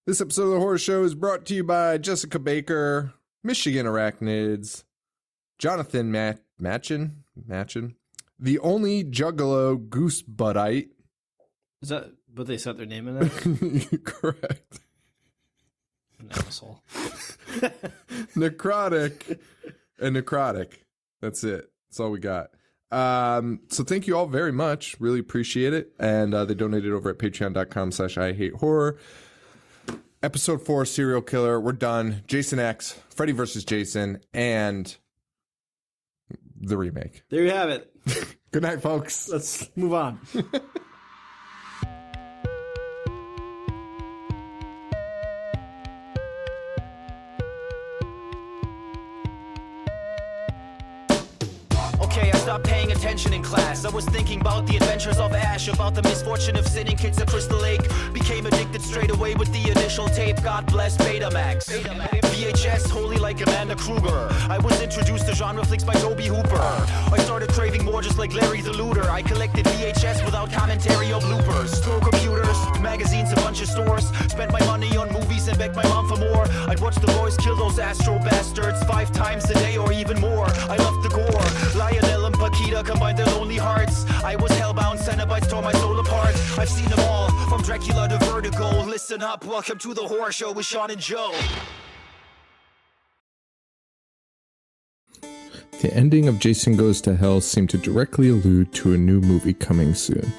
This episode of The Horror Show is brought to you by Jessica Baker, Michigan Arachnids, Jonathan Machin, the only Juggalo Goose Buttite. Is that what they set their name in there? Correct. An asshole. Necrotic and Necrotic. That's it. That's all we got. So thank you all very much. Really appreciate it. And they donated over at patreon.com/IHateHorror. Episode 4, Serial Killer. We're done. Jason X, Freddy versus Jason, and the remake. There you have it. Good night, folks. Let's move on. Okay, I stopped paying attention in class. I was thinking about the adventures of Ash, about the misfortune of sitting kids at Crystal Lake. Became addicted straight away with the initial tape. God bless Betamax. VHS, holy like Amanda Kruger. I was introduced to genre flicks by Toby Hooper. I started craving more just like Larry the Looter. I collected VHS without commentary or bloopers. Store computers, magazines, a bunch of stores. Spent my money on movies and begged my mom for more. I'd watch the boys kill those Astro bastards 5 times a day or even more. I loved the gore. Lionel and Paquita combined their lonely hearts. I was hellbound, Cenobites tore my soul apart. I've seen them all, from Dracula to Vertigo. Listen up, welcome to the Horror Show with Sean and Joe. The ending of Jason Goes to Hell seemed to directly allude to a new movie coming soon.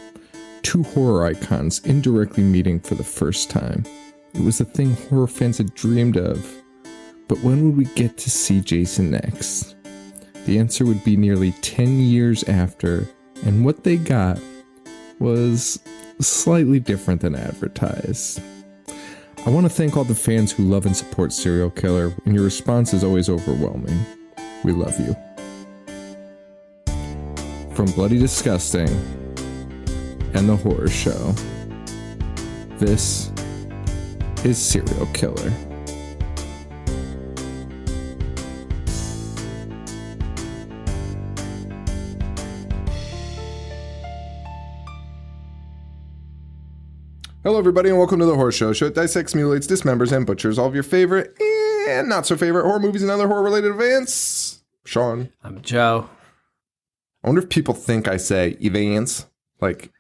2 horror icons indirectly meeting for the first time. It was the thing horror fans had dreamed of. But when would we get to see Jason next? The answer would be nearly 10 years after, and what they got was slightly different than advertised. I want to thank all the fans who love and support Serial Killer, and your response is always overwhelming. We love you. From Bloody Disgusting and The Horror Show, this is Serial Killer. Hello, everybody, and welcome to The Horror Show. Show that dissects, mutilates, dismembers, and butchers all of your favorite and not so favorite horror movies and other horror-related events. Sean. I'm Joe. I wonder if people think I say events, like,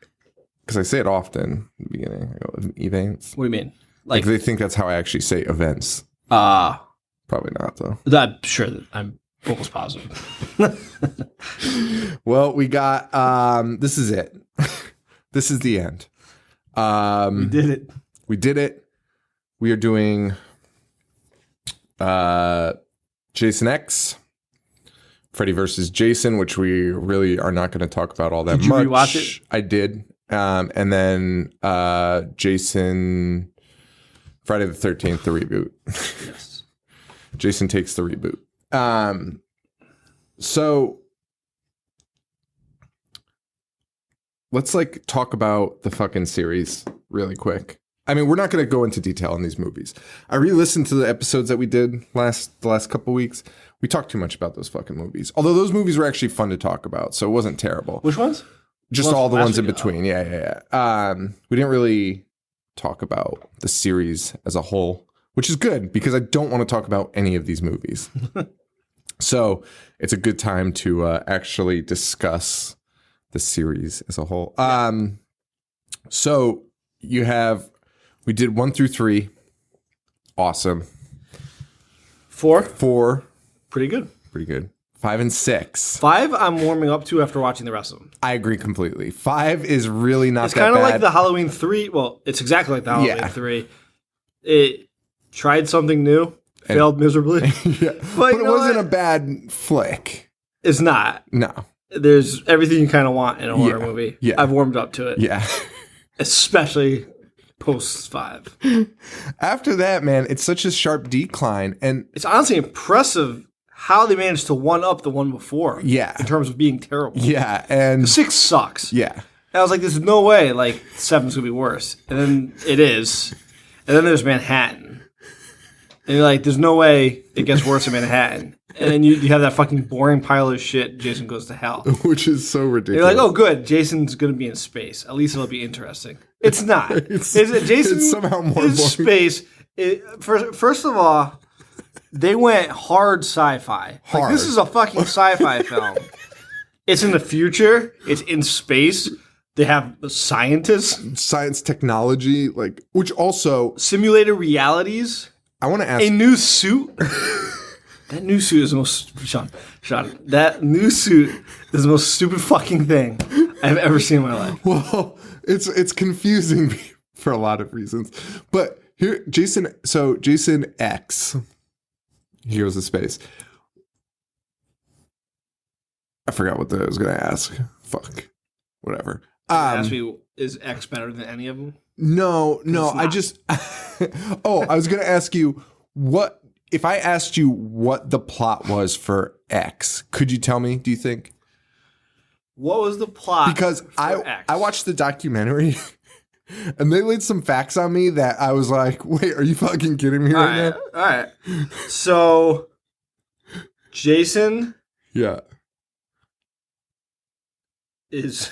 because I say it often in the beginning. I go, events. What do you mean? Like they think that's how I actually say events. Probably not, though. I'm sure that I'm almost positive. Well, we got, this is it. This is the end. We did it. We did it. We are doing Jason X, Freddy versus Jason, which we really are not going to talk about all that much. Did you rewatch it? I did. And then Jason, Friday the 13th, the reboot. Yes. Jason Takes the Reboot. So let's talk about the fucking series really quick. I mean, we're not going to go into detail on these movies. I re-listened to the episodes that we did the last couple weeks. We talked too much about those fucking movies. Although those movies were actually fun to talk about, so it wasn't terrible. Which ones? Just all the ones in between. Yeah. We didn't really talk about the series as a whole, which is good because I don't want to talk about any of these movies. So it's a good time to actually discuss the series as a whole. So we did 1 through 3. Awesome. 4. Pretty good. 5 and 6. 5, I'm warming up to after watching the rest of them. I agree completely. 5 is really not it's that bad. It's kind of like the Halloween 3. Well, it's exactly like the Halloween 3. It tried something new, failed miserably. Yeah. But it wasn't a bad flick. It's not. No. There's everything you kind of want in a horror movie. Yeah. I've warmed up to it. Yeah. Especially post 5. After that, man, it's such a sharp decline. And it's honestly impressive how they managed to one-up the one before. Yeah. In terms of being terrible. Yeah. And 6 sucks. Yeah. And I was like, there's no way 7's going to be worse. And then it is. And then there's Manhattan. And you're like, there's no way it gets worse in Manhattan. And then you have that fucking boring pile of shit, Jason Goes to Hell. Which is so ridiculous. You're like, oh, good. Jason's going to be in space. At least it'll be interesting. It's not. Jason it's somehow more in boring. space First of all, they went hard sci-fi. Like, this is a fucking sci-fi film. It's in the future. It's in space. They have scientists. Science technology, like, which also... Simulated realities. I want to ask... A new suit. That new suit is the most... Sean, that new suit is the most stupid fucking thing I've ever seen in my life. Well, it's confusing me for a lot of reasons. But here, Jason X, he goes to space. I forgot what I was going to ask. Fuck. Whatever. Ask me, is X better than any of them? No. I just... I was going to ask you, what... If I asked you what the plot was for X, could you tell me, do you think? What was the plot? Because for I X? I watched the documentary and they laid some facts on me that I was like, wait, are you fucking kidding me right now? All right. So, Jason Yeah. is...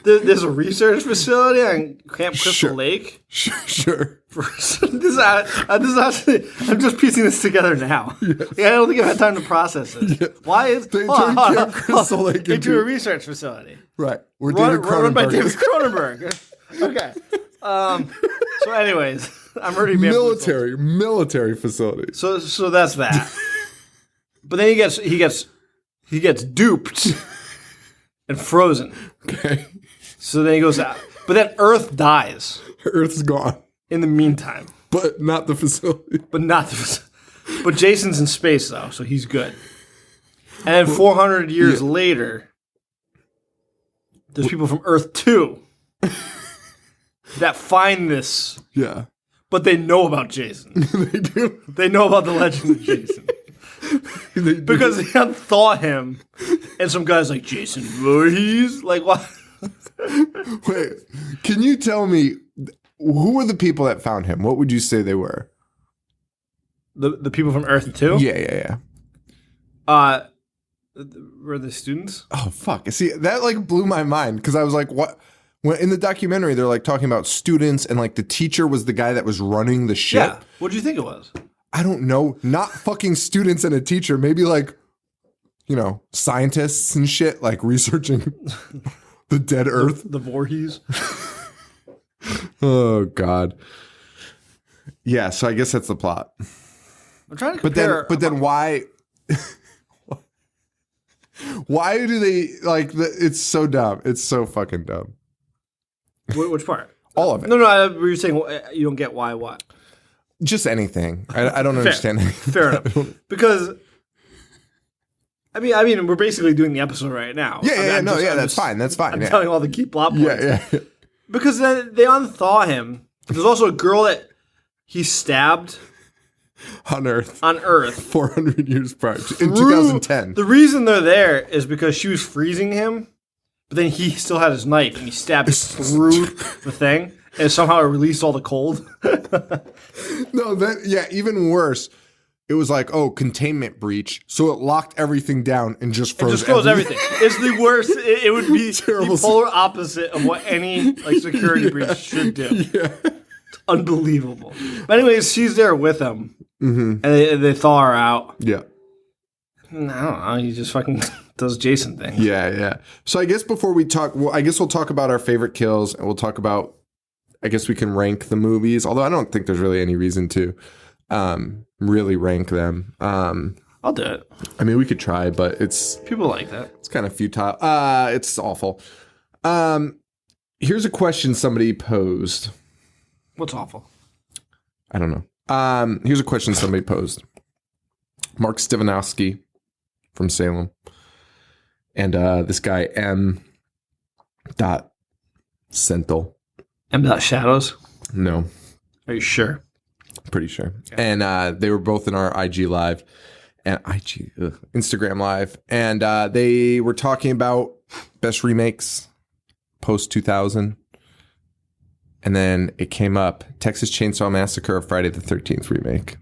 There's a research facility on Camp Crystal Lake. Sure. This is actually, I'm just piecing this together now. Yeah, I don't think I've had time to process this. Yeah. Why is they turned Camp Crystal Lake into a research facility? Right. Run by David Cronenberg. Okay. So, anyways, I'm already military facility. So that's that. But then he gets duped and frozen. Okay. So then he goes out. But then Earth dies. Earth's gone. In the meantime. But not the facility. But Jason's in space, though, so he's good. And then 400 years later, there's people from Earth 2 that find this. Yeah. But they know about Jason. They do. They know about the legend of Jason. Because they unthaw him, and some guy's like, Jason Voorhees? Like, what? Wait, can you tell me, who were the people that found him? What would you say they were? The people from Earth 2? Yeah. Were the students? Oh, fuck. See, that, like, blew my mind, because I was like, what? When in the documentary, they're, like, talking about students, and, like, the teacher was the guy that was running the ship. Yeah. What do you think it was? I don't know. Not fucking students and a teacher. Maybe, like, you know, scientists and shit, like, researching the dead Earth. The Voorhees. Oh, God. Yeah, so I guess that's the plot. I'm trying to compare. But then why... Why do they, like, it's so dumb. It's so fucking dumb. Which part? All of it. No, were you saying you don't get why what? Just anything. I don't understand anything. Fair enough. Because, I mean, we're basically doing the episode right now. Yeah, that's fine. That's fine. I'm telling all the key plot points. Yeah. Because then they unthaw him. There's also a girl that he stabbed on Earth. 400 years prior. In 2010. The reason they're there is because she was freezing him, but then he still had his knife and he stabbed it through the thing, and somehow it released all the cold. No, even worse. It was like, containment breach. So it locked everything down and just froze everything. It's the worst. It would be the polar opposite of what any like security breach should do. Yeah. It's unbelievable. But anyways, she's there with him. Mm-hmm. And they thaw her out. Yeah. I don't know. He just fucking does Jason things. Yeah. So I guess before we talk, we'll talk about our favorite kills, and we'll talk about, I guess we can rank the movies, although I don't think there's really any reason to really rank them. I'll do it. I mean, we could try, but people like that. It's kind of futile. It's awful. Here's a question somebody posed. What's awful? I don't know. Here's a question somebody posed. Mark Stevanowski from Salem. And this guy, M. Senthil. M. Shadows? No. Are you sure? Pretty sure. Okay. And they were both in our IG Live and Instagram Live. And they were talking about best remakes post 2000. And then it came up, Texas Chainsaw Massacre or Friday the 13th remake.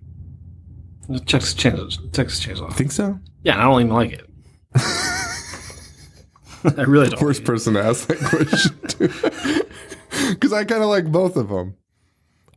Texas Chainsaw. I think so? Yeah, I don't even like it. I really don't. Worst person to ask that question to. Because I kind of like both of them.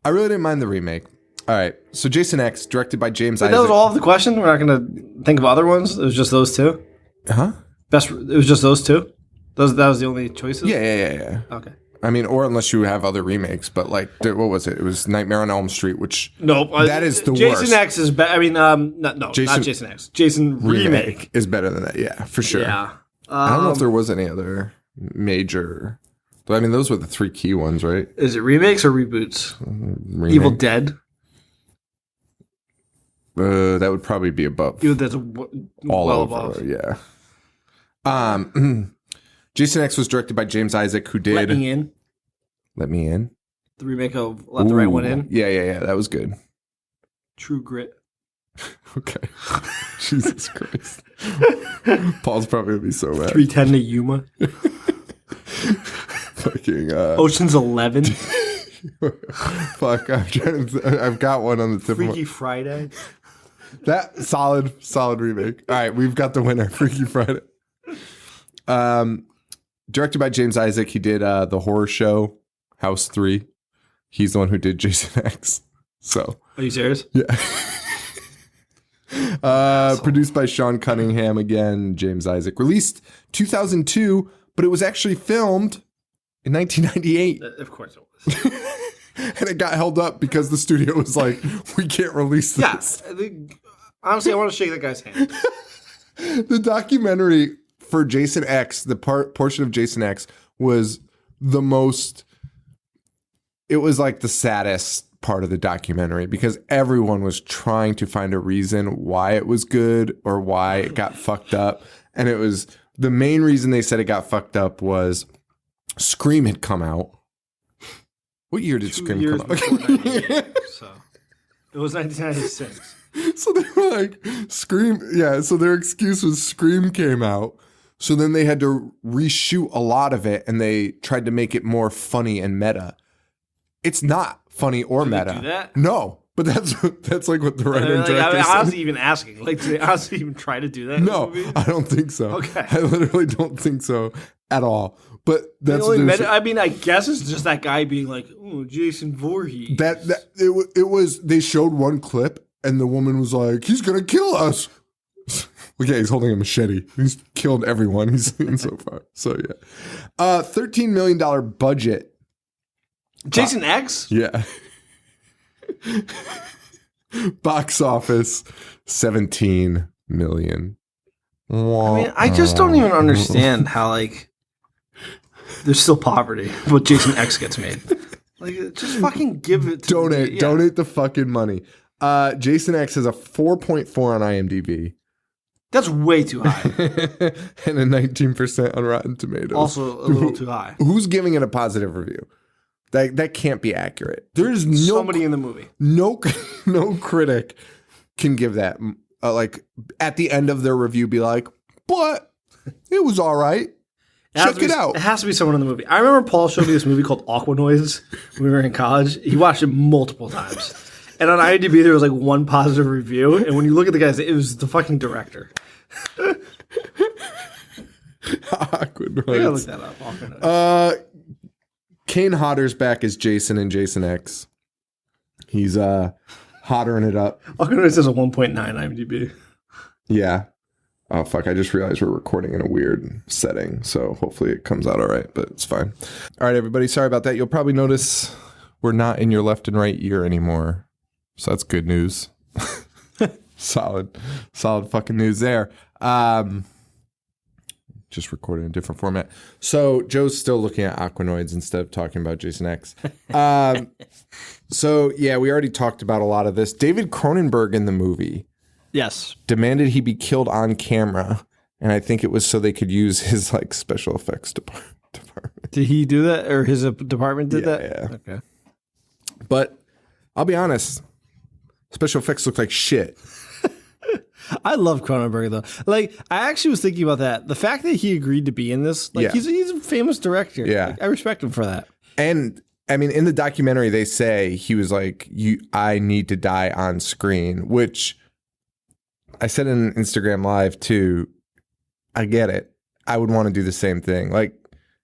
I really didn't mind the remake. All right, so Jason X, directed by James Wait, Isaac. that was all of the question? We're not going to think of other ones? It was just those two? Huh? It was just those two? That was the only choices? Yeah. Okay. I mean, or unless you have other remakes, but like, what was it? It was Nightmare on Elm Street, which nope, that is the Jason worst. X is better. I mean, not Jason X. Jason remake is better than that. Yeah, for sure. Yeah. I don't know if there was any other major. But I mean, those were the three key ones, right? Is it remakes or reboots? Remake. Evil Dead. That would probably be above. Evil Dead's all well over. above. Yeah. Jason X was directed by James Isaac, who did Let Me In. Let Me In. The remake of Let the Right One In. Yeah. That was good. True Grit. Okay. Jesus Christ. Paul's probably going to be so mad. 310 to Yuma. Fucking. Ocean's 11. Fuck. I've got one on the tip Freaky of my... Friday. That solid remake. All right, we've got the winner. Freaky Friday. Directed by James Isaac, he did the horror show House 3. He's the one who did Jason X. So, are you serious? Yeah. Produced by Sean Cunningham again, James Isaac. Released 2002, but it was actually filmed in 1998. Of course it was. And it got held up because the studio was like, we can't release this. Yeah. Honestly, I want to shake that guy's hand. The documentary for Jason X, the portion of Jason X was the most, it was like the saddest part of the documentary because everyone was trying to find a reason why it was good or why it got fucked up. And it was, the main reason they said it got fucked up was Scream had come out. What year did Scream come out? So it was 1996. So they were like, Scream, yeah, so their excuse was Scream came out. So then they had to reshoot a lot of it, and they tried to make it more funny and meta. It's not funny or meta. They do that? No, but that's like what the writer and director I said. was even asking. Like, did they honestly even try to do that? No, I don't think so. Okay. I literally don't think so at all. But that's I mean, I guess it's just that guy being like, "Oh, Jason Voorhees." It was. They showed one clip, and the woman was like, "He's gonna kill us." Okay, he's holding a machete. He's killed everyone he's seen so far. So yeah, $13 million budget. Jason X. Yeah. Box office, 17 million. I mean, I just don't even understand how like there's still poverty, but Jason X gets made. Like, just fucking give it. Donate the fucking money. Jason X has a 4.4 on IMDb. That's way too high. And a 19% on Rotten Tomatoes. Also a little too high. Who's giving it a positive review? That can't be accurate. There's no somebody in the movie. No critic can give that. Like at the end of their review, be like, "But it was all right. Check it out." It has to be someone in the movie. I remember Paul showed me this movie called Aqua Noise when we were in college. He watched it multiple times. And on IMDb, there was like one positive review. And when you look at the guys, it was the fucking director. Awkward. I gotta look that up. Aqua Noise. Kane Hodder's back as Jason in Jason X. He's hottering it up. Aqua Noise has a 1.9 IMDb. Yeah. Oh, fuck. I just realized we're recording in a weird setting. So hopefully it comes out all right, but it's fine. All right, everybody. Sorry about that. You'll probably notice we're not in your left and right ear anymore. So that's good news. Solid fucking news there. Just recording in a different format. So Joe's still looking at Aquanoids instead of talking about Jason X. So yeah, we already talked about a lot of this. David Cronenberg in the movie, Yes, demanded he be killed on camera, and I think it was so they could use his like special effects department. Did he do that, or his department did that? Yeah. Okay. But I'll be honest, special effects look like shit. I love Cronenberg though. Like, I actually was thinking about that. The fact that he agreed to be in this, like, Yeah. he's a famous director. Yeah. Like, I respect him for that. And I mean, in the documentary, they say he was like, I need to die on screen, which I said in Instagram Live too. I get it. I would want to do the same thing. Like,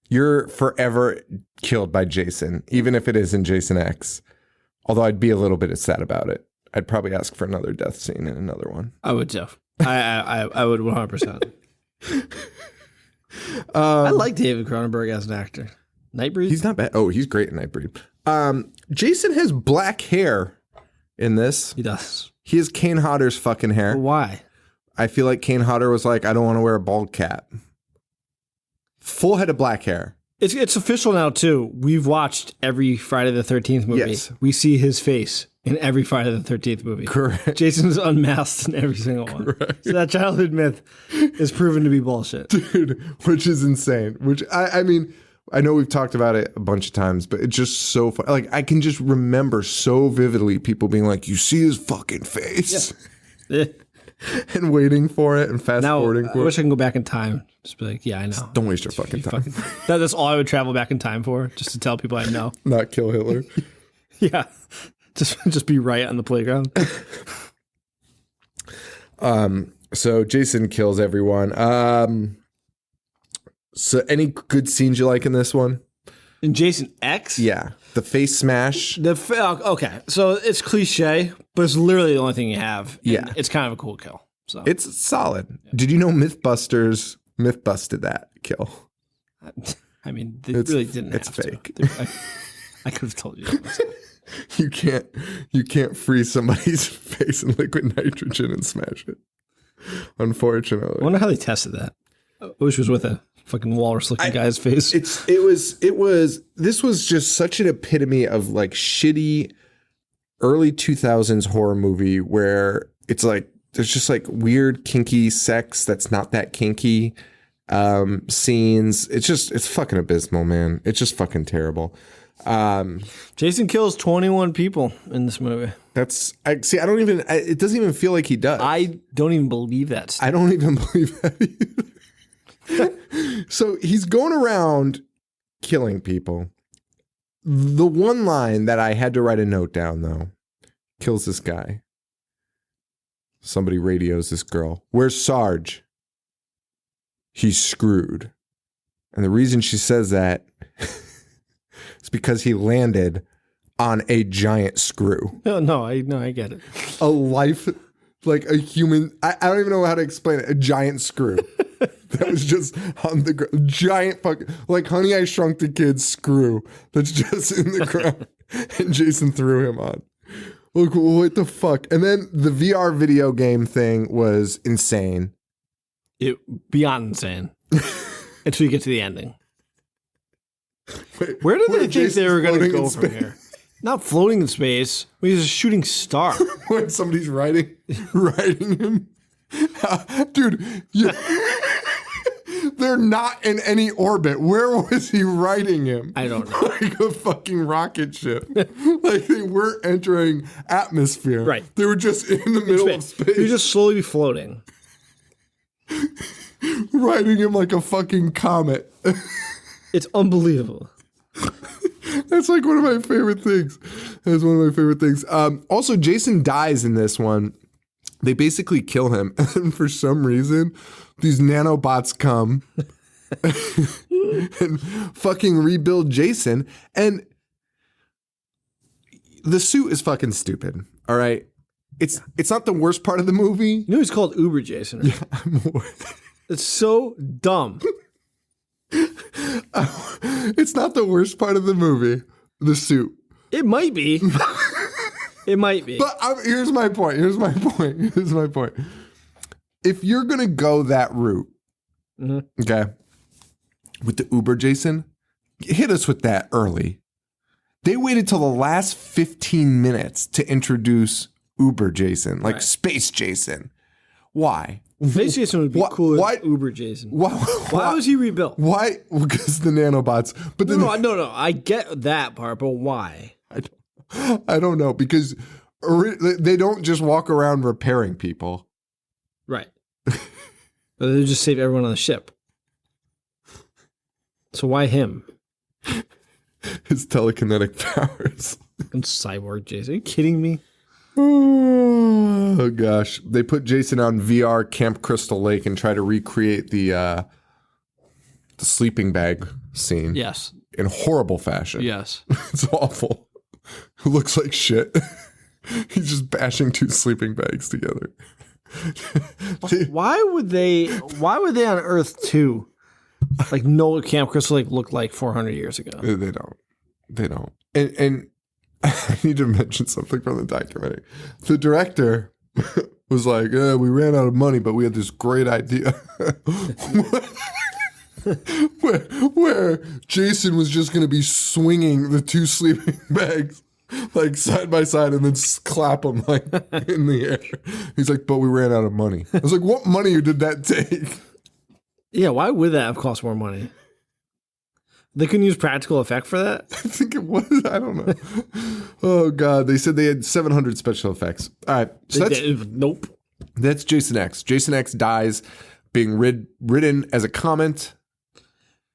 you're forever killed by Jason, even if it is in Jason X. Although I'd be a little bit sad about it. I'd probably ask for another death scene in another one. I would too. I would 100%. I like David Cronenberg as an actor. Nightbreed? He's not bad. Oh, he's great in Nightbreed. Jason has black hair in this. He does. He has Kane Hodder's fucking hair. Why? I feel like Kane Hodder was like, I don't want to wear a bald cap. Full head of black hair. It's official now, too. We've watched every Friday the 13th movie. Yes. We see his face in every Friday the 13th movie. Correct. Jason's unmasked in every single one. Correct. So that childhood myth is proven to be bullshit. Dude, which is insane. Which, I mean, I know we've talked about it a bunch of times, but it's just so fun. Like, I can just remember so vividly people being like, you see his fucking face? Yeah. And waiting for it and fast forwarding I for wish it. I can go back in time. Just be like, yeah, I know. Don't waste your fucking time. That's all I would travel back in time for, just to tell people I know. Not kill Hitler. Yeah. Just be right on the playground. So Jason kills everyone. So any good scenes you like in this one? In Jason X? Yeah. The face smash. Okay. So it's cliche, but it's literally the only thing you have. Yeah. It's kind of a cool kill. So It's solid. Yeah. Did you know Mythbusters myth-busted that kill? I mean, they really didn't have fake. To. I could have told you that. You can't freeze somebody's face in liquid nitrogen and smash it. Unfortunately. I wonder how they tested that. I wish it was with a fucking walrus-looking guy's face. This was just such an epitome of like shitty early 2000s horror movie where it's like there's just like weird kinky sex that's not that kinky scenes. It's fucking abysmal, man. It's just fucking terrible. Jason kills 21 people in this movie. It doesn't even feel like he does. I don't even believe that. I don't even believe that either. So he's going around killing people. The one line that I had to write a note down, though, kills this guy. Somebody radios this girl. Where's Sarge? He's screwed. And the reason she says that is because he landed on a giant screw. No, I get it. A life, like a human, I don't even know how to explain it. A giant screw. That was just on the ground. Giant fucking, like Honey, I Shrunk the Kids screw that's just in the ground. And Jason threw him on. Look, what the fuck? And then the VR video game thing was insane. Beyond insane. Until you get to the ending. Wait, Where did they think Jason's they were going to floating in go from here? Not floating in space. He's a shooting star. When somebody's riding him. Dude, they're not in any orbit. Where was he riding him? I don't know. Like a fucking rocket ship. Like they weren't entering atmosphere. Right. They were just in the middle of space. He would just slowly be floating. Riding him like a fucking comet. It's unbelievable. That's like one of my favorite things. That's one of my favorite things. Also, Jason dies in this one. They basically kill him. And for some reason, these nanobots come and fucking rebuild Jason. And the suit is fucking stupid. All right. It's not the worst part of the movie. You know he's called Uber Jason, right? Yeah, It's so dumb. it's not the worst part of the movie, the suit. It might be. It might be. But here's my point. If you're going to go that route, okay, with the Uber Jason, hit us with that early. They waited till the last 15 minutes to introduce Uber Jason, like Space Jason. Why? Space Jason would be cool as Uber Jason. Why was he rebuilt? Why? Because the nanobots. But No. I get that part, but why? I don't know. Because they don't just walk around repairing people. Right. But they just save everyone on the ship. So why him? His telekinetic powers. I'm Cyborg Jason. Are you kidding me? Oh gosh. They put Jason on VR Camp Crystal Lake and try to recreate the sleeping bag scene. Yes. In horrible fashion. Yes. It's awful. who looks like shit. He's just bashing 2 sleeping bags together. Why would they on Earth 2 like know what Camp Crystal Lake looked like 400 years ago? They don't. And I need to mention something from the documentary. The director was like, we ran out of money, but we had this great idea. where Jason was just going to be swinging the 2 sleeping bags like side by side and then clap them like in the air. He's like, but we ran out of money. I was like, what money did that take? Yeah, why would that have cost more money? They couldn't use practical effect for that? I think it was. I don't know. Oh, God. They said they had 700 special effects. All right. So Nope. That's Jason X. Jason X dies being ridden as a comet.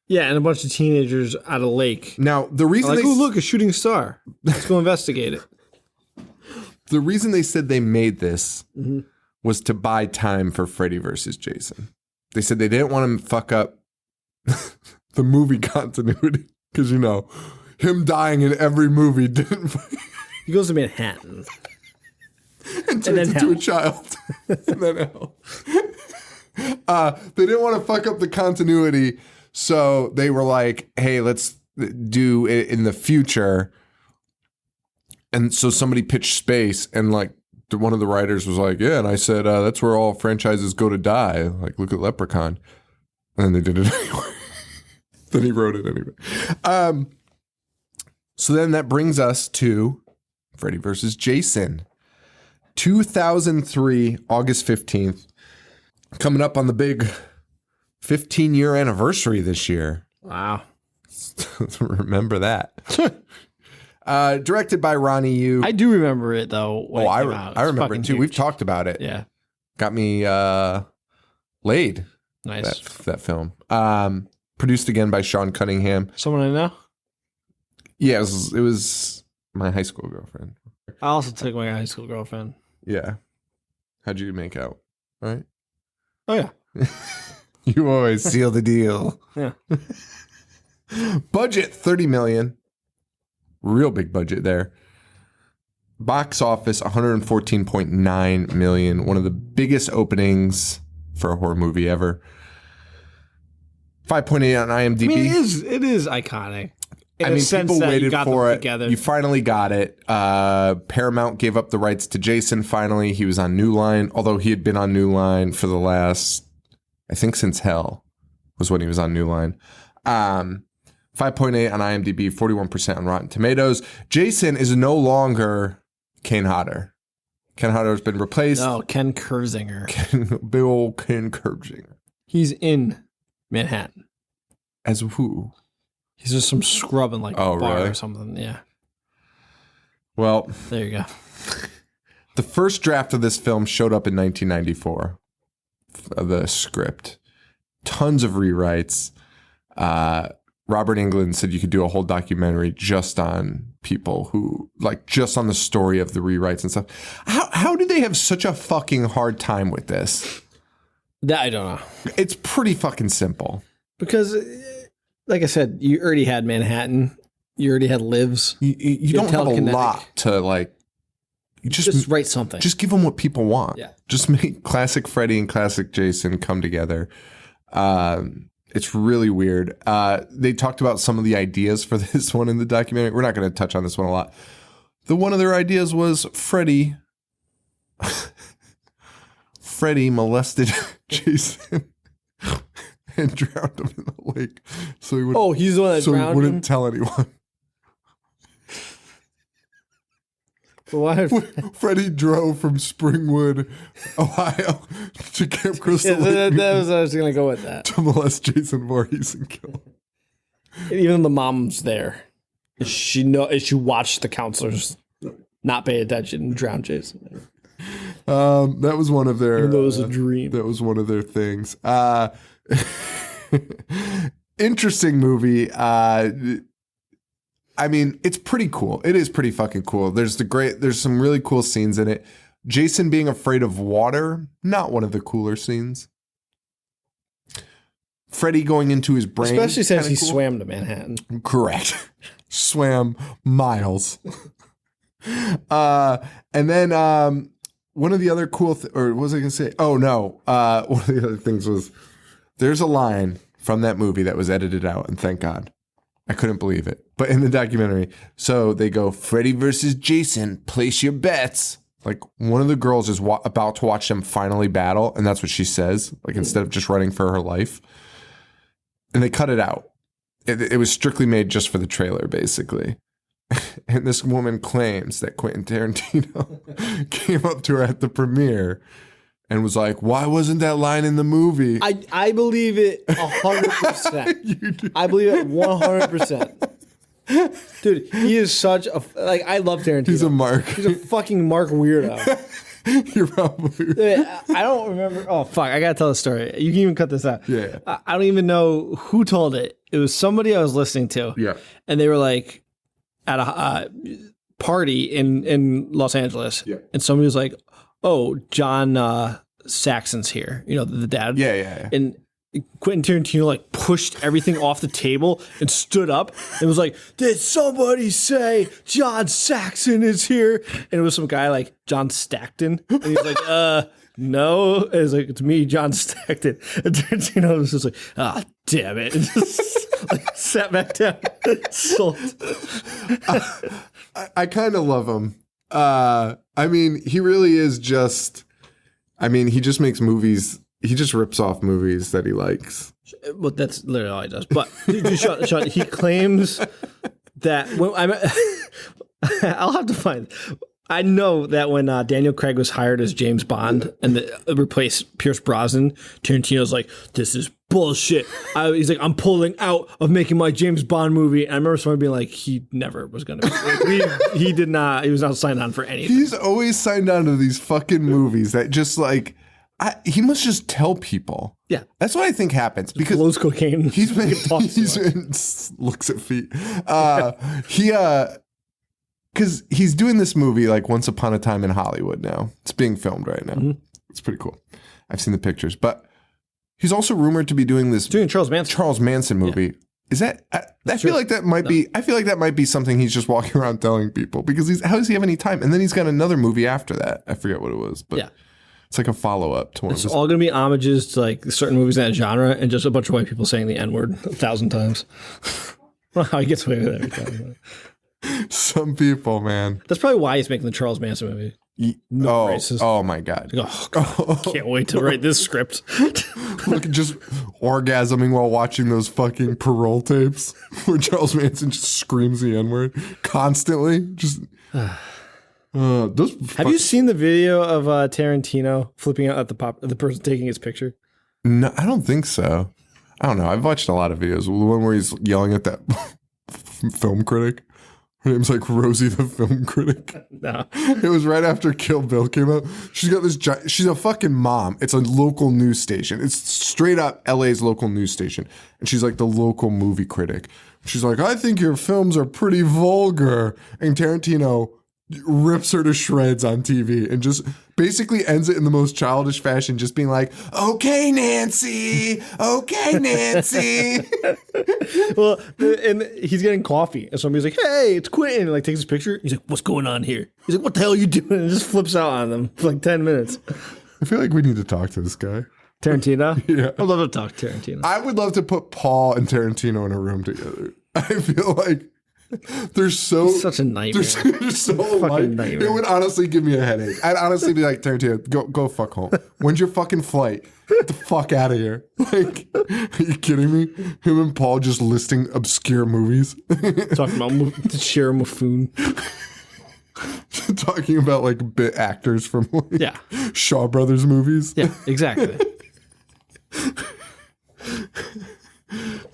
Yeah, and a bunch of teenagers at a lake. Now, the reason like, look, a shooting star. Let's go investigate it. The reason they said they made this was to buy time for Freddy versus Jason. They said they didn't want him to fuck up the movie continuity because, you know, him dying in every movie didn't. He goes to Manhattan and turns into a child. And then hell. They didn't want to fuck up the continuity, so they were like, hey, let's do it in the future. And so somebody pitched space, and like one of the writers was like, yeah, and I said, that's where all franchises go to die. Like, look at Leprechaun. And they did it anyway. Then he wrote it anyway. So then that brings us to Freddy versus Jason. 2003, August 15th. Coming up on the big 15-year anniversary this year. Wow. Remember that. Directed by Ronnie Yu. I do remember it, though. I remember it, too. Huge. We've talked about it. Yeah. Got me laid. Nice. That film. Produced again by Sean Cunningham. Someone I know? Yeah, it was my high school girlfriend. I also took my high school girlfriend. Yeah. How'd you make out? All right. Oh, yeah. You always seal the deal. Yeah. Budget, $30 million. Real big budget there. Box office, $114.9 million. One of the biggest openings for a horror movie ever. 5.8 on IMDb. I mean, it is iconic. People waited for it. Together. You finally got it. Paramount gave up the rights to Jason finally. He was on New Line, although he had been on New Line for the last, I think since Hell was when he was on New Line. 5.8 on IMDb, 41% on Rotten Tomatoes. Jason is no longer Kane Hodder. Ken Hodder has been replaced. No, Ken Kersinger. Big old Ken Kersinger. He's in Manhattan. As who? He's just some scrub in like a bar really? or something. Yeah. Well, there you go. The first draft of this film showed up in 1994. The script. Tons of rewrites. Robert Englund said you could do a whole documentary just on people who, like, just on the story of the rewrites and stuff. How did they have such a fucking hard time with this? That I don't know. It's pretty fucking simple. Because, like I said, you already had Manhattan. You already had Lives. You don't have a lot to, like... Just write something. Just give them what people want. Yeah. Just make classic Freddy and classic Jason come together. It's really weird. They talked about some of the ideas for this one in the documentary. We're not going to touch on this one a lot. One of their ideas was Freddy molested Jason and drowned him in the lake. So he would. Oh, he's the one that drowned him? So he wouldn't tell anyone. Why? Freddy drove from Springwood, Ohio, to Camp Crystal Lake. That was I was going to go with that. To molest Jason Voorhees and kill him. Even the mom's there. She watched the counselors not pay attention and drown Jason. That was one of their. Even though it was a dream. That was one of their things. Interesting movie. I mean, it's pretty cool. It is pretty fucking cool. There's some really cool scenes in it. Jason being afraid of water, not one of the cooler scenes. Freddy going into his brain. Especially since he swam to Manhattan. Correct. Swam miles. And then one of the other cool or what was I gonna say? Oh no. One of the other things was there's a line from that movie that was edited out, and thank God. I couldn't believe it. But in the documentary, so they go, Freddy versus Jason, place your bets. Like, one of the girls is about to watch them finally battle, and that's what she says, like, instead of just running for her life. And they cut it out. It was strictly made just for the trailer, basically. And this woman claims that Quentin Tarantino came up to her at the premiere and was like, why wasn't that line in the movie? I believe it 100%. I believe it 100%. Dude, he is such a... Like, I love Tarantino. He's a mark. He's a fucking Mark weirdo. You're probably... I don't remember... Oh, fuck. I gotta tell the story. You can even cut this out. Yeah. I don't even know who told it. It was somebody I was listening to. Yeah. And they were like, at a party in Los Angeles. Yeah. And somebody was like, oh, John Saxon's here. You know, the dad. Yeah. And Quentin Tarantino like pushed everything off the table and stood up and was like, did somebody say John Saxon is here? And it was some guy like John Stockton. And he's like, no. And it's like, it's me, John Stockton. And Tarantino was just like, ah, damn it. And just like sat back down. I kind of love him. I mean, he really is just... I mean, he just makes movies... He just rips off movies that he likes. Well, that's literally all he does. But Sean, he claims that when I'll have to find. I know that when Daniel Craig was hired as James Bond and replaced Pierce Brosnan, Tarantino's like, "This is bullshit." He's like, "I'm pulling out of making my James Bond movie." And I remember someone being like, "He never was going to." He did not. He was not signed on for anything. He's always signed on to these fucking movies that just like. He must just tell people. Yeah. That's what I think happens. Because blows cocaine. He's been looks at feet. Because he's doing this movie like Once Upon a Time in Hollywood now. It's being filmed right now. Mm-hmm. It's pretty cool. I've seen the pictures. But he's also rumored to be doing this Charles Manson movie. Yeah. Is that I feel like that might be I feel like that might be something he's just walking around telling people because how does he have any time? And then he's got another movie after that. I forget what it was. But yeah. It's like a follow-up to one of his... It's all going to be homages to like certain movies in that genre and just a bunch of white people saying the N-word 1,000 times. I don't know how he gets away with it every time. Some people, man. That's probably why he's making the Charles Manson movie. Oh my God. Can't wait to write this script. Look, just orgasming while watching those fucking parole tapes where Charles Manson just screams the N-word constantly. Just... Have you seen the video of Tarantino flipping out at the person taking his picture? No, I don't think so. I don't know. I've watched a lot of videos. The one where he's yelling at that film critic. Her name's like Rosie the film critic. No. It was right after Kill Bill came out. She's got this she's a fucking mom. It's a local news station. It's straight up LA's local news station. And she's like the local movie critic. She's like, I think your films are pretty vulgar. And Tarantino rips her to shreds on TV and just basically ends it in the most childish fashion, just being like, okay, Nancy. Well, and he's getting coffee. And somebody's like, hey, it's Quentin. And like takes his picture. He's like, what's going on here? He's like, what the hell are you doing? And just flips out on them for like 10 minutes. I feel like we need to talk to this guy. Tarantino? Yeah. I'd love to talk to Tarantino. I would love to put Paul and Tarantino in a room together. I feel like they're so... It's such a nightmare. They're so alike. It would honestly give me a headache. I'd honestly be like, Tarantino, go fuck home. When's your fucking flight? Get the fuck out of here. Like, are you kidding me? Him and Paul just listing obscure movies. Talking about Shira Mafoon. Talking about like bit actors from like Shaw Brothers movies. Yeah, exactly.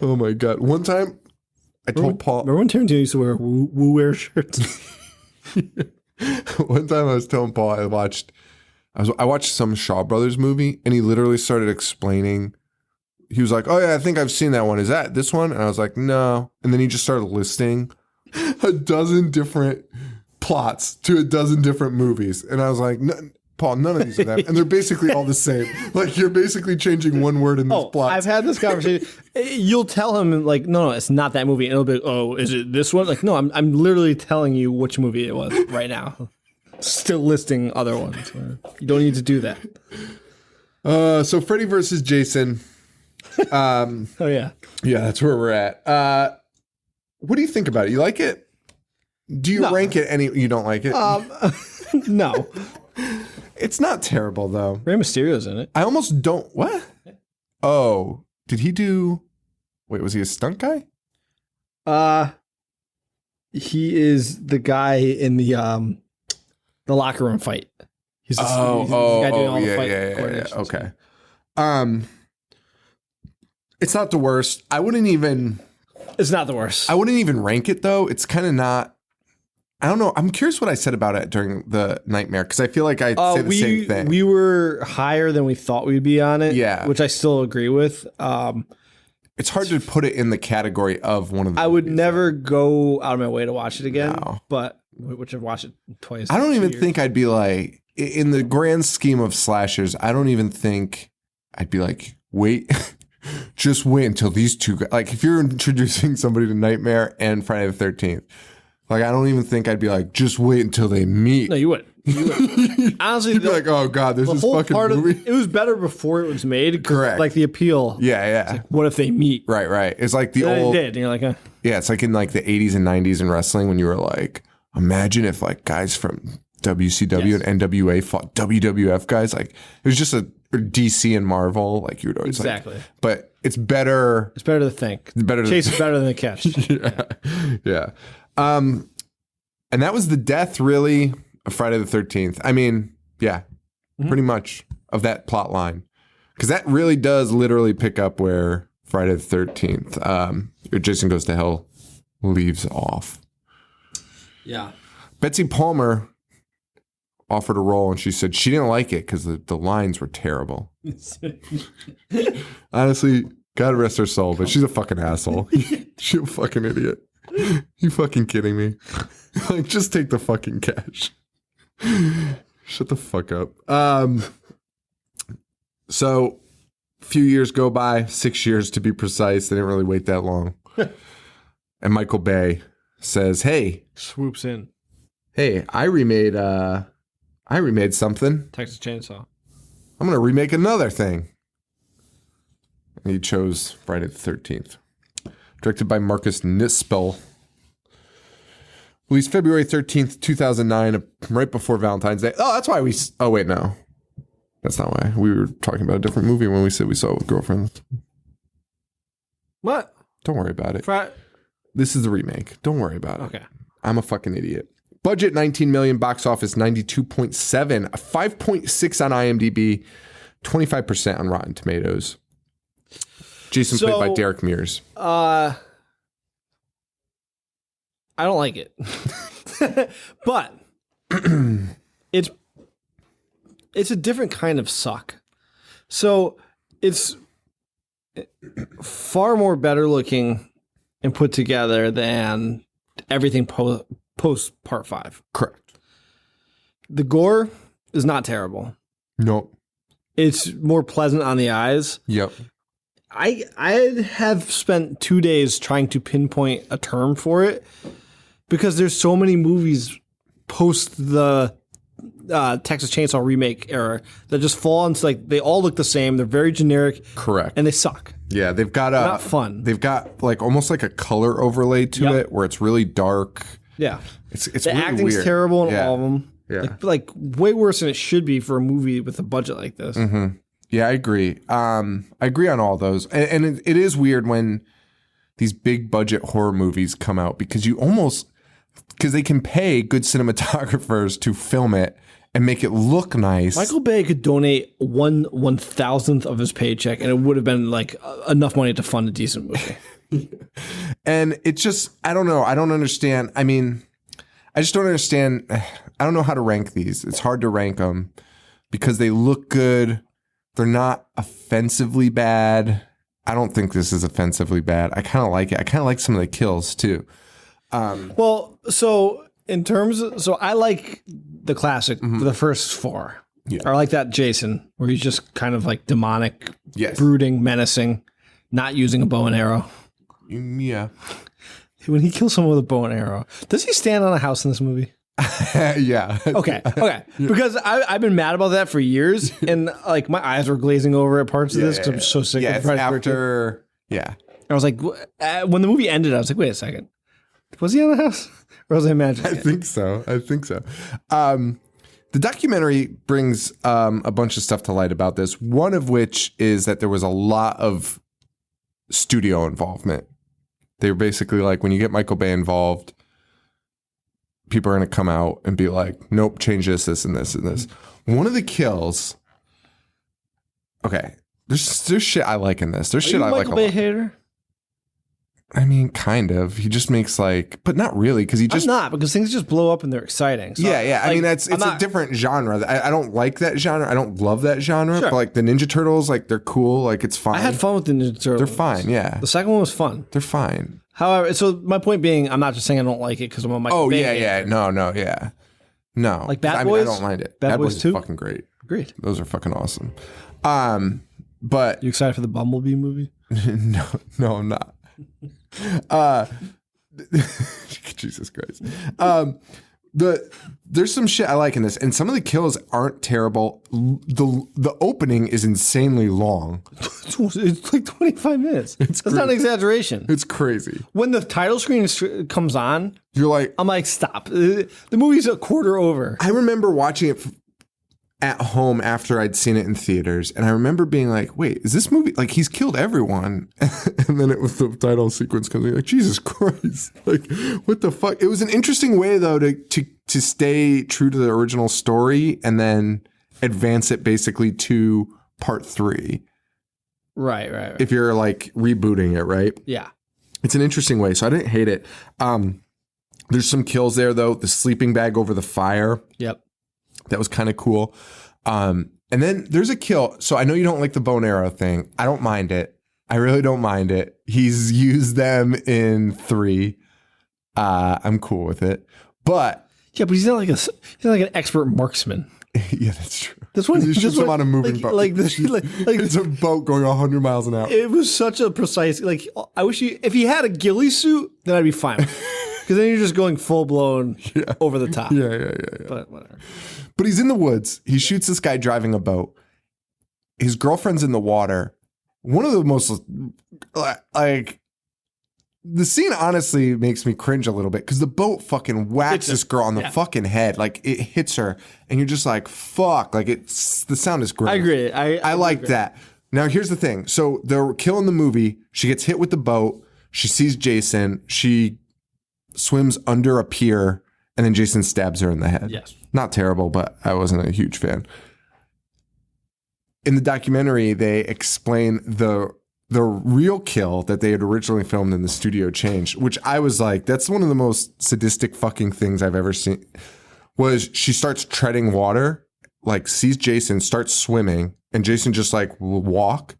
Oh my God. One time I told Paul. Remember when Tarantino used to wear woo-wear shirts? One time I was telling Paul I watched some Shaw Brothers movie and he literally started explaining. He was like, oh yeah, I think I've seen that one. Is that this one? And I was like, no. And then he just started listing a dozen different plots to a dozen different movies. And I was like, no, Paul, none of these are them. And they're basically all the same. Like, you're basically changing one word in this plot. I've had this conversation. You'll tell him, like, no, it's not that movie. And it'll be, oh, is it this one? Like, no, I'm literally telling you which movie it was right now. Still listing other ones. You don't need to do that. So Freddy versus Jason. Oh, yeah. Yeah, that's where we're at. What do you think about it? You like it? Do you rank it any? You don't like it? No. It's not terrible, though. Rey Mysterio's in it. I almost don't. What? Oh, did he do? Wait, was he a stunt guy? He is the guy in the locker room fight. He's the guy doing all the fight coordinations. Okay. It's not the worst. It's not the worst. I wouldn't even rank it, though. It's kind of not. I don't know. I'm curious what I said about it during the nightmare, because I feel like I say the same thing. We were higher than we thought we'd be on it. Yeah. Which I still agree with. It's hard to put it in the category of one of the I would never go out of my way to watch it again. No. But which I've watched it twice. I don't even think I'd be like, in the grand scheme of slashers, I don't even think I'd be like, wait, just wait until these two guys, like if you're introducing somebody to Nightmare and Friday the 13th, like I don't even think I'd be like, just wait until they meet. No, you wouldn't. Honestly, you'd be like, oh God, there's this fucking movie. It was better before it was made. Correct. Like the appeal. Yeah. Like, what if they meet? Right. It's like the and old. They did. And you're like, yeah, it's like in like the 80s and 90s in wrestling when you were like, imagine if like guys from WCW and NWA fought WWF guys. Like it was just a DC and Marvel. Like you would always exactly. Like, but it's better. It's better to think. Chase is better than the catch. Yeah. And that was the death, really, of Friday the 13th. I mean, yeah, pretty much of that plot line. Because that really does literally pick up where Friday the 13th, or Jason Goes to Hell, leaves off. Yeah. Betsy Palmer offered a role, and she said she didn't like it because the lines were terrible. Honestly, God rest her soul, but she's a fucking asshole. She's a fucking idiot. You fucking kidding me? Like, just take the fucking cash. Shut the fuck up. So, a few years go by, 6 years to be precise. They didn't really wait that long. And Michael Bay says, "Hey, swoops in. Hey, I remade something. Texas Chainsaw. I'm gonna remake another thing." And he chose Friday the 13th. Directed by Marcus Nispel. Released February 13th, 2009, right before Valentine's Day. Oh, that's why we... Oh, wait, no. That's not why. We were talking about a different movie when we said we saw it with girlfriends. What? Don't worry about it. Right. This is the remake. Don't worry about it. Okay. I'm a fucking idiot. Budget, $19 million. Box office, 92.7. A 5.6 on IMDb. 25% on Rotten Tomatoes. Jason played by Derek Mears. I don't like it. But it's a different kind of suck. So it's far more better looking and put together than everything post part 5. Correct. The gore is not terrible. Nope. It's more pleasant on the eyes. Yep. I have spent 2 days trying to pinpoint a term for it because there's so many movies post the Texas Chainsaw remake era that just fall into, like, they all look the same. They're very generic. Correct. And they suck. Yeah, they've got not fun. They've got like almost like a color overlay to it where it's really dark. Yeah. It's the really acting's weird. terrible in all of them. Yeah. Like way worse than it should be for a movie with a budget like this. Mm-hmm. Yeah, I agree. I agree on all those. And it is weird when these big budget horror movies come out because they can pay good cinematographers to film it and make it look nice. Michael Bay could donate 1/1000th of his paycheck and it would have been like enough money to fund a decent movie. And it's just, I don't know. I don't understand. I mean, I just don't understand. I don't know how to rank these. It's hard to rank them because they look good. They're not offensively bad. I don't think this is offensively bad. I kind of like it. I kind of like some of the kills too. Well, so I like the classic, the first 4. Yeah. I like that Jason, where he's just kind of like demonic, Yes. brooding, menacing, not using a bow and arrow. Yeah. When he kills someone with a bow and arrow, does he stand on a house in this movie? Yeah. Okay. Because I've been mad about that for years, and like my eyes were glazing over at parts of this because I'm so sick of it's Friday after. Yeah. I was like, when the movie ended, I was like, wait a second. Was he on the house? Or was I imagining I think so. The documentary brings a bunch of stuff to light about this, one of which is that there was a lot of studio involvement. They were basically like, when you get Michael Bay involved, people are going to come out and be like, nope, change this, this, and this, and this. One of the kills, okay, there's shit I like in this. There's shit I like a lot. Michael Bay hater? I mean, kind of. He just makes like, but not really, because he just. I'm not, because things just blow up and they're exciting. So Yeah. I mean, it's a different genre. I don't like that genre. I don't love that genre. Sure. But like the Ninja Turtles, like they're cool. Like it's fine. I had fun with the Ninja Turtles. They're fine. Yeah. The second one was fun. They're fine. However, so my point being, I'm not just saying I don't like it because I'm a Michael Bay hater. Yeah. No, yeah. No. Like Bad I Boys? mean, I don't mind it. Bad Boys is 2? fucking great. Great. Those are fucking awesome. But You excited for the Bumblebee movie? no, I'm not. Jesus Christ. There's some shit I like in this, and some of the kills aren't terrible. The opening is insanely long. It's like 25 minutes. That's not an exaggeration. It's crazy. When the title screen comes on, You're like, I'm like, stop. The movie's a quarter over. I remember watching it at home after I'd seen it in theaters, and I remember being like, wait, is this movie, like, he's killed everyone? And then it was the title sequence coming, like, Jesus Christ, like, what the fuck? It was an interesting way, though, to stay true to the original story and then advance it basically to part 3. Right. If you're, like, rebooting it, right? Yeah. It's an interesting way, so I didn't hate it. There's some kills there, though. The sleeping bag over the fire. Yep. That was kind of cool. And then there's a kill. So I know you don't like the bow and arrow thing. I don't mind it. I really don't mind it. He's used them in 3. I'm cool with it. But yeah, but he's not like an expert marksman. yeah, that's true. That's what he shoots them on a moving boat. Like it's a boat going 100 miles an hour. It was such a precise. Like I wish if he had a ghillie suit, then I'd be fine. Because then you're just going full blown over the top. Yeah. But whatever. But he's in the woods. He shoots this guy driving a boat. His girlfriend's in the water. One of the most, like, the scene honestly makes me cringe a little bit because the boat fucking whacks this girl on the fucking head. Like, it hits her and you're just like, fuck. Like, the sound is great. I agree. I like that. Now, here's the thing. So they're killing the movie. She gets hit with the boat. She sees Jason. She swims under a pier, and then Jason stabs her in the head. Yes. Not terrible, but I wasn't a huge fan. In the documentary, they explain the real kill that they had originally filmed in the studio changed, which I was like, that's one of the most sadistic fucking things I've ever seen. Was she starts treading water, like sees Jason, starts swimming, and Jason just like will walk.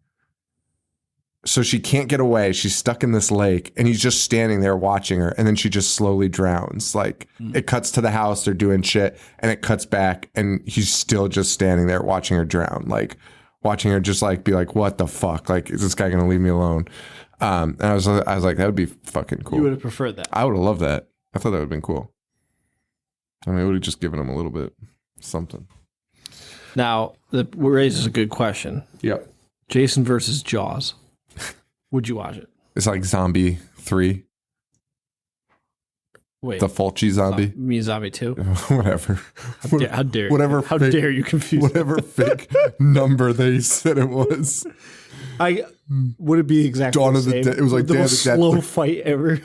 So she can't get away. She's stuck in this lake and he's just standing there watching her. And then she just slowly drowns. Like it cuts to the house. They're doing shit and it cuts back and he's still just standing there watching her drown. Like watching her just like be like, what the fuck? Like, is this guy going to leave me alone? And I was like, that would be fucking cool. You would have preferred that. I would have loved that. I thought that would have been cool. I mean, it would have just given him a little bit something. Now, that raises a good question. Yep. Jason versus Jaws. Would you watch it? It's like Zombie 3. Wait. The Fulci zombie. You mean Zombie 2? Whatever. How dare whatever How fake, dare you confuse whatever fake number they said it was. Would it be exactly Dawn the of the same? Dead. It was like the Day of most the Dead. slow fight ever.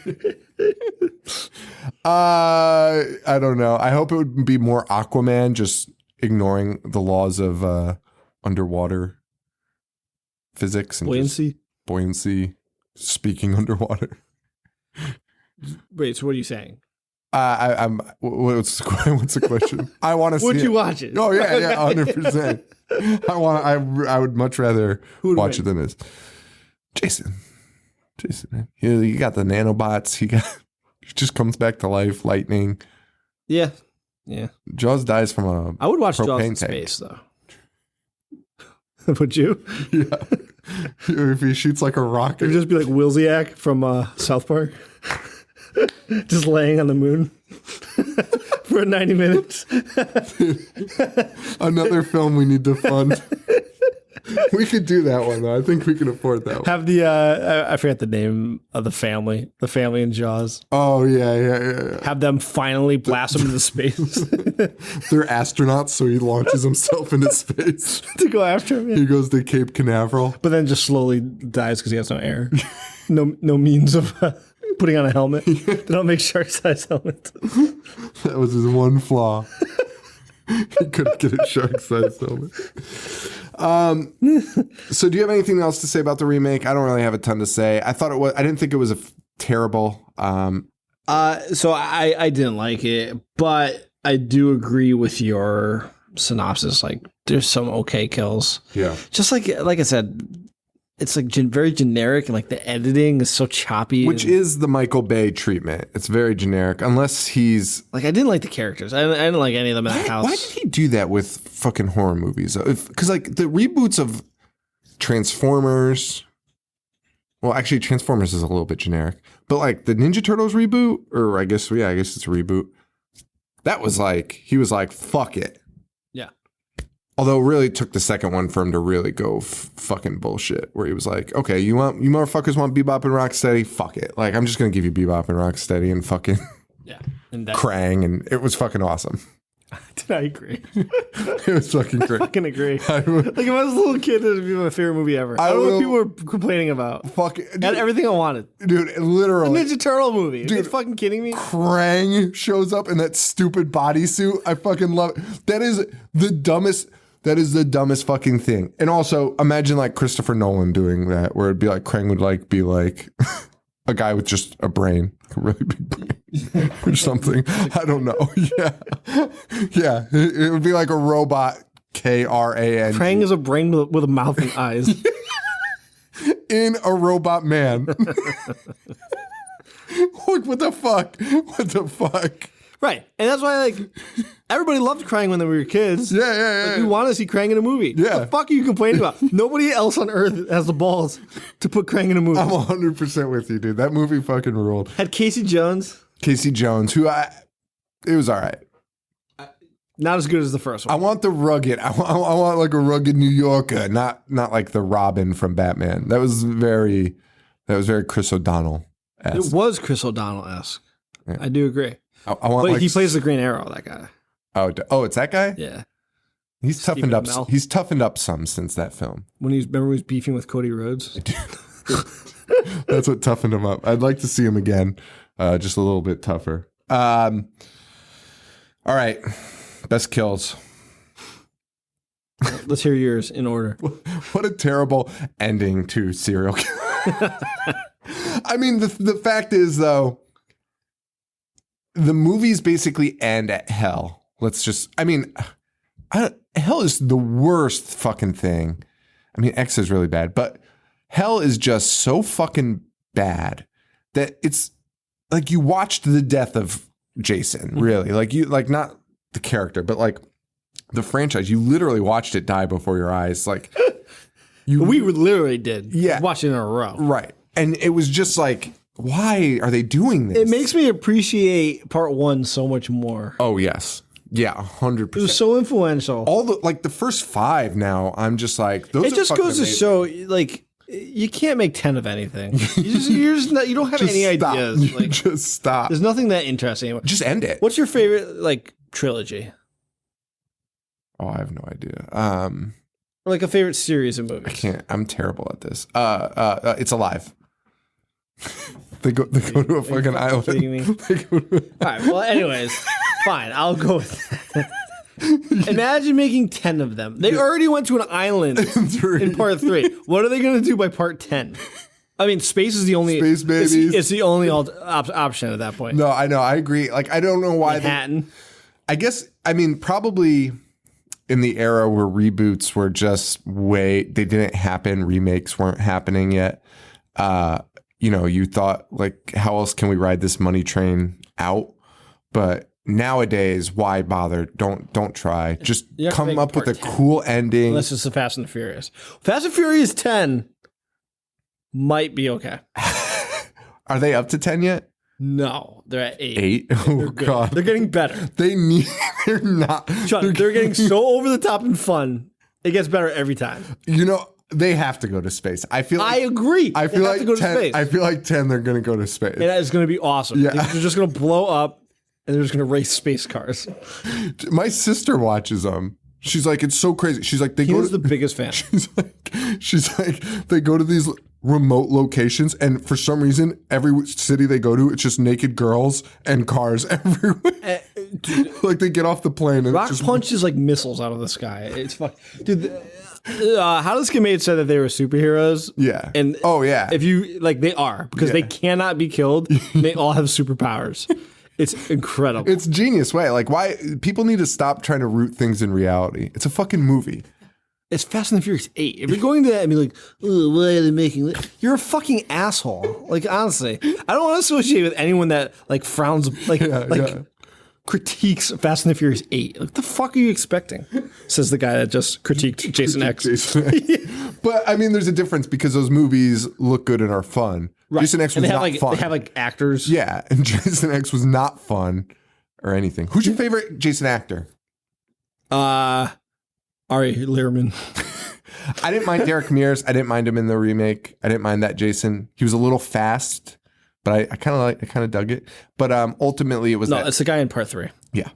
I don't know. I hope it would be more Aquaman, just ignoring the laws of underwater physics and buoyancy, speaking underwater. Wait, so what are you saying? I'm. What's the question? I want to see. Would you watch it? Oh yeah, 100%. I would much rather watch it than this. Jason, man. You got the nanobots. He just comes back to life. Lightning. Yeah. Jaws dies from a. I would watch Jaws propane in tank. space though. Would you? Yeah. If he shoots like a rocket. It would just be like Wilsiak from South Park. Just laying on the moon for 90 minutes. Another film we need to fund. We could do that one, though. I think we can afford that one. Have the, I forget the name of the family in Jaws. Oh, yeah. Have them finally blast him into space. They're astronauts, so he launches himself into space. To go after him, yeah. He goes to Cape Canaveral. But then just slowly dies because he has no air. No means of putting on a helmet. They don't make shark-sized helmets. That was his one flaw. He couldn't get a shark-sized helmet. So do you have anything else to say about the remake? I don't really have a ton to say. I didn't think it was terrible. So I didn't like it, but I do agree with your synopsis. Like, there's some okay kills. Yeah. Just like I said, it's like very generic, and like the editing is so choppy. Which is the Michael Bay treatment. It's very generic, unless he's like, I didn't like the characters. I didn't like any of them in that house. Why did he do that with fucking horror movies? Because like the reboots of Transformers. Well, actually, Transformers is a little bit generic, but like the Ninja Turtles reboot, or I guess it's a reboot. That was like, he was like, fuck it. Yeah. Although it really took the second one for him to really go fucking bullshit, where he was like, okay, you motherfuckers want Bebop and Rocksteady? Fuck it. Like, I'm just going to give you Bebop and Rocksteady and fucking and Krang, and it was fucking awesome. I agree. It was fucking great. I fucking agree. Like, if I was a little kid, it would be my favorite movie ever. I don't know what people were complaining about. Fucking, Got everything I wanted. Dude, literally. The Ninja Turtle movie. Dude, Are you fucking kidding me? Krang shows up in that stupid bodysuit. I fucking love it. That is the dumbest fucking thing. And also, imagine like Christopher Nolan doing that, where it'd be like Krang would be like a guy with just a brain, a really big brain or something. I don't know. Yeah. It would be like a robot. Kran. Krang is a brain with a mouth and eyes. In a robot man. What the fuck? Right. And that's why, like, everybody loved Krang when they were kids. Yeah. Like, we want to see Krang in a movie. Yeah. What the fuck are you complaining about? Nobody else on Earth has the balls to put Krang in a movie. I'm 100% with you, dude. That movie fucking ruled. Had Casey Jones. Who it was all right. Not as good as the first one. I want the rugged. I want like a rugged New Yorker, not like the Robin from Batman. That was very Chris O'Donnell-esque. It was Chris O'Donnell-esque. Yeah. I do agree. I want, but like, he plays the Green Arrow, that guy. Oh, it's that guy? Yeah. He's toughened up. He's toughened up some since that film. Remember he was beefing with Cody Rhodes? That's what toughened him up. I'd like to see him again, just a little bit tougher. All right, best kills. Let's hear yours in order. What a terrible ending to Serial Killer. I mean, the fact is, though, the movies basically end at hell. Hell is the worst fucking thing. I mean, X is really bad, but hell is just so fucking bad that it's like you watched the death of Jason, really. Like not the character, but like the franchise. You literally watched it die before your eyes. Like we literally did. Yeah. Watch it in a row. Right. And it was just like, why are they doing this? It makes me appreciate part one so much more. Oh, yes. Yeah, 100%. It was so influential. All the first 5 now, I'm just like, those it are just goes amazing. to show, like, you can't make 10 of anything. You don't have any ideas. Like, just stop. There's nothing that interesting anymore. Just end it. What's your favorite, like, trilogy? Oh, I have no idea. Or like a favorite series of movies? I can't. I'm terrible at this. It's Alive. They go to a fucking island. Kidding me? All right. Well, anyways, fine. I'll go with that. Imagine making 10 of them. They already went to an island in part 3. What are they going to do by part 10? I mean, space is the only space babies. It's the only option at that point. No, I know. I agree. Like, I don't know why. Manhattan. I guess. I mean, probably in the era where reboots were just they didn't happen. Remakes weren't happening yet. You thought, like, how else can we ride this money train out? But nowadays, why bother? Don't try. Just You're not come gonna up make with a part 10. cool ending. Unless it's the Fast and the Furious. Fast and Furious 10 might be okay. Are they up to 10 yet? No, they're at 8. 8? Oh, Good. God. They're getting better. They're not. Sean, they're getting so over the top and fun. It gets better every time. You know, they have to go to space. I feel I like, agree. I feel They have like to go to 10, space. I feel like 10 they're going to go to space. And that is going to be awesome. Yeah. They're just going to blow up and they're just going to race space cars. My sister watches them. She's like, it's so crazy. She's like, He was the biggest fan. she's like, they go to these remote locations, and for some reason, every city they go to, it's just naked girls and cars everywhere. Like they get off the plane and Rock it's just punches like missiles out of the sky. It's fuck, dude. How This Get Made said that they were superheroes. Yeah. and Oh, yeah. if you like, they are because they cannot be killed. They all have superpowers. It's incredible. It's genius way. Like, why people need to stop trying to root things in reality. It's a fucking movie. It's Fast and the Furious 8. If you're going to that and be like, oh, why are they making it? You're a fucking asshole. Like, honestly, I don't want to associate with anyone that like frowns, critiques Fast and the Furious 8. Like, what the fuck are you expecting? Says the guy that just critiqued Jason X. But I mean, there's a difference because those movies look good and are fun. Right. Jason X was and they have not fun. They have like actors. Yeah, and Jason X was not fun or anything. Who's your favorite Jason actor? Ari Lehrman. I didn't mind Derek Mears. I didn't mind him in the remake. I didn't mind that Jason. He was a little fast, but I kind of dug it. But ultimately, it was It's the guy in part 3. yeah,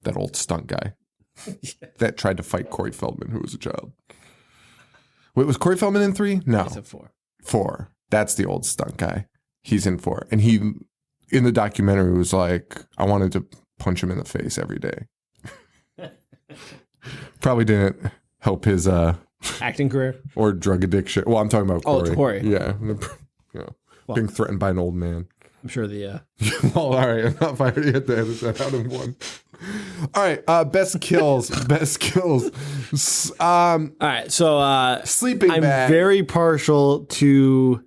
that old stunt guy that tried to fight Corey Feldman, who was a child. Wait, was Corey Feldman in 3? No, He's in 4. 4. That's the old stunt guy. He's in 4, and he in the documentary was like, I wanted to punch him in the face every day. Probably didn't help his Acting career. or drug addiction. Well, I'm talking about Corey. Oh, Corey. Yeah. Being threatened by an old man. I'm sure the Well, all right. I'm not fired yet to edit that out in one. All right. Best kills. Best kills. all right. So Sleeping I'm bag. very partial to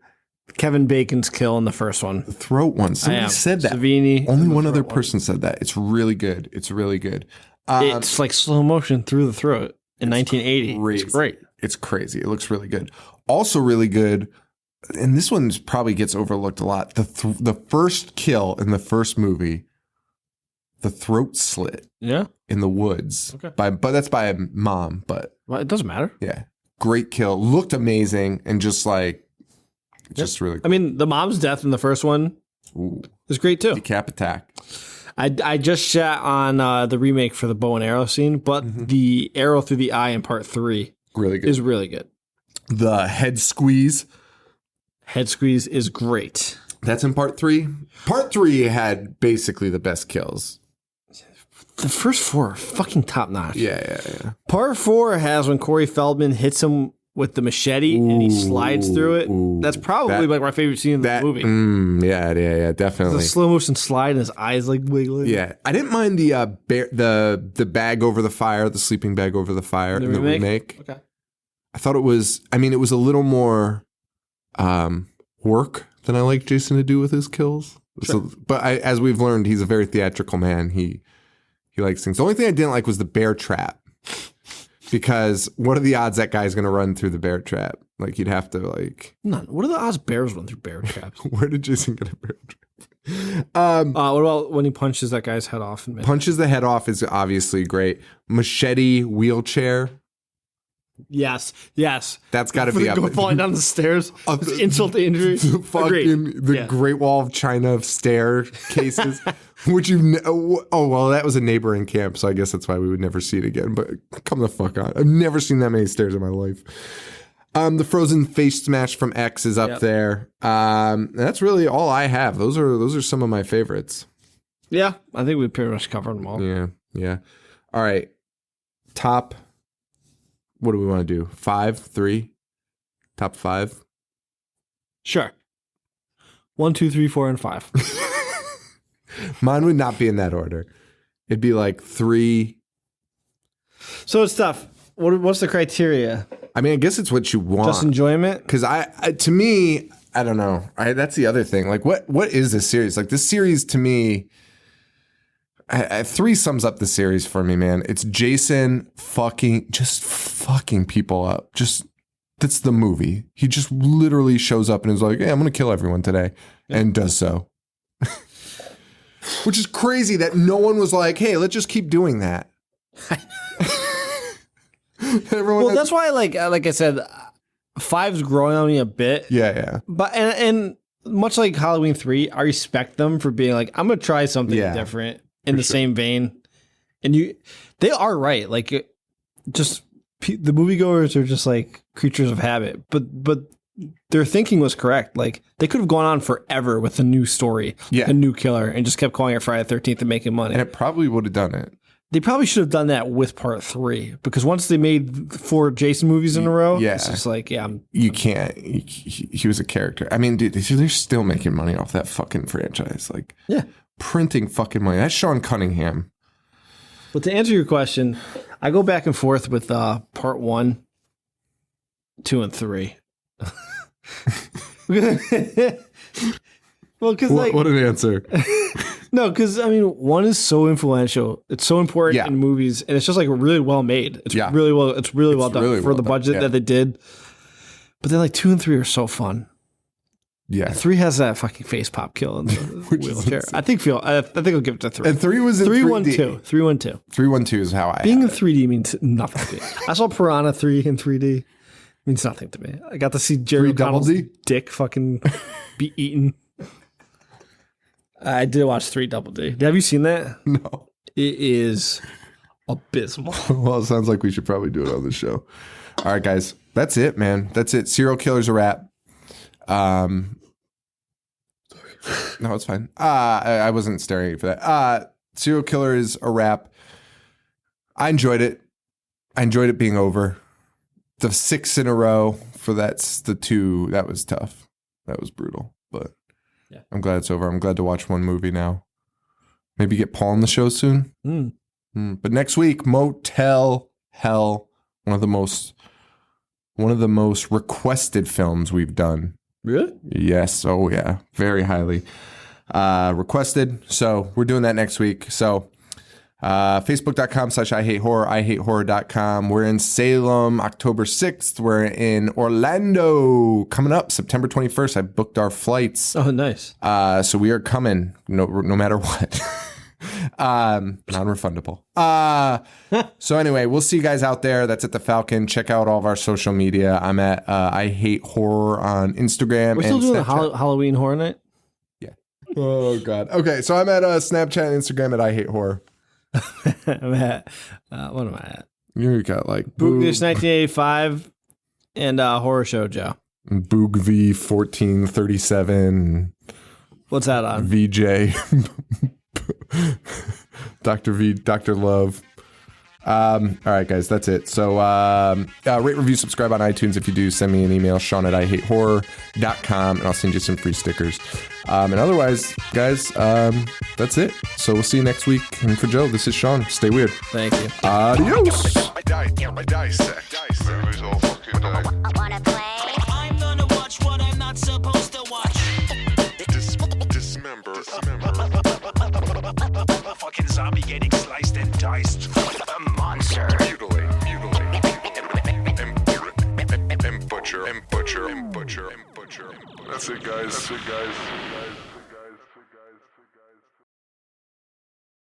Kevin Bacon's kill in the first one. The throat one. Somebody said that. Savini. Only one other person said that. It's really good. It's really good. It's like slow motion through the throat in 1980. Crazy. It's great. It's crazy. It looks really good. Also really good, and this one probably gets overlooked a lot. The first kill in the first movie, the throat slit Yeah. in the woods. Okay. But that's by a mom. But Well, it doesn't matter. yeah, great kill. Looked amazing and just like, just really I mean, the mom's death in the first one cool. is great too. Decap attack. I just shat on the remake for the bow and arrow scene, but the arrow through the eye in part 3 Really good. is really good. The head squeeze. Head squeeze is great. That's in part 3. Part 3 had basically the best kills. The first 4 are fucking top notch. Yeah. Part 4 has when Corey Feldman hits him with the machete and he slides through it. That's probably like my favorite scene in the movie. Yeah, definitely. The slow motion slide and his eyes like wiggling. Yeah, I didn't mind the bag over the fire, the sleeping bag over the fire in the remake. Okay. I thought it was a little more work than I like Jason to do with his kills. Sure. So, but as we've learned, he's a very theatrical man. He likes things. The only thing I didn't like was the bear trap. Because what are the odds that guy's going to run through the bear trap? Like, you'd have to, like... None. What are the odds bears run through bear traps? Where did Jason get a bear trap? What about when he punches that guy's head off? Punches the head off is obviously great. Machete wheelchair. Yes. That's got to be up. Falling down the stairs. Insult to injury. The Great Wall of China of staircases, which that was a neighboring camp, so I guess that's why we would never see it again. But come the fuck on. I've never seen that many stairs in my life. The frozen face smash from X is up there. That's really all I have. Those are some of my favorites. Yeah, I think we pretty much covered them all. Yeah. All right. Top. What do we want to do? 5, 3, top 5. Sure. 1, 2, 3, 4, and 5. Mine would not be in that order. It'd be like 3. So it's tough. What's the criteria? I mean, I guess it's what you want. Just enjoyment? Because to me, I don't know. That's the other thing. Like, what is this series? Like, this series to me, 3 sums up the series for me, man. It's Jason fucking people up. That's the movie. He just literally shows up and is like, "Hey, I'm gonna kill everyone today," and does so. Which is crazy that no one was like, "Hey, let's just keep doing that." That's why, like I said, 5's growing on me a bit. Yeah. But and much like Halloween 3, I respect them for being like, I'm gonna try something different in the same vein. And they are right. Like, the moviegoers are just like creatures of habit. But their thinking was correct. Like, they could have gone on forever with a new story, a new killer, and just kept calling it Friday the 13th and making money. And it probably would have done it. They probably should have done that with part 3, because once they made 4 Jason movies in a row, it's just like, you can't. He was a character. I mean, dude, they're still making money off that fucking franchise. Like, printing fucking money. That's Sean Cunningham. But to answer your question, I go back and forth with part 1, 2, and 3. Well, because what an answer. No, because I mean, 1 is so influential. It's so important in movies, and it's just like really well made. It's really well. It's really well done for the budget that they did. But then, like 2 and 3 are so fun. Yeah, and 3 has that fucking face pop kill in the wheelchair. I think I'll give it to 3. And 3 was in 3-1-2. 3-1-2. 3-1-2 is how I being in 3D means nothing to me. I saw Piranha 3 in 3D. Means nothing to me. I got to see Jerry O'Connell's dick fucking be eaten. I did watch 3 Double D. Have you seen that? No. It is abysmal. Well, it sounds like we should probably do it on the show. All right, guys. That's it, man. That's it. Serial killer's a wrap. No, it's fine. I wasn't staring at you for that. Serial killer is a wrap. I enjoyed it. I enjoyed it being over. The 6 in a row for the 2, that was tough. That was brutal. But I'm glad it's over. I'm glad to watch one movie now. Maybe get Paul on the show soon. But next week, Motel Hell, one of the most requested films we've done. Really? Yes. Oh yeah. Very highly requested. So we're doing that next week. So Facebook.com/IHateHorror, IHateHorror.com. We're in Salem, October 6th. We're in Orlando coming up September 21st. I booked our flights. Oh, nice. So we are coming no matter what. Non-refundable. So anyway, we'll see you guys out there. That's at the Falcon. Check out all of our social media. I'm at I Hate Horror on Instagram. We're still doing Snapchat. a Halloween Horror Night? Yeah. Oh, God. Okay, so I'm at Snapchat and Instagram at I Hate Horror. I'm at, what am I at? You got like Boogdish 1985 and Horror Show Joe. Boog V 1437. What's that on? VJ. Dr. V, Dr. Love. All right, guys, that's it. So rate, review, subscribe on iTunes. If you do, send me an email, Sean@IHateHorror.com, and I'll send you some free stickers. And otherwise, guys, that's it. So we'll see you next week. And for Joe, this is Sean. Stay weird. Thank you. Adios. Dissect. Movies all fucking day. Wanna play? I'm gonna watch what I'm not supposed to watch. Dismember. A fucking zombie getting sliced and diced. A monster. Mutilate. And butcher. That's it, guys.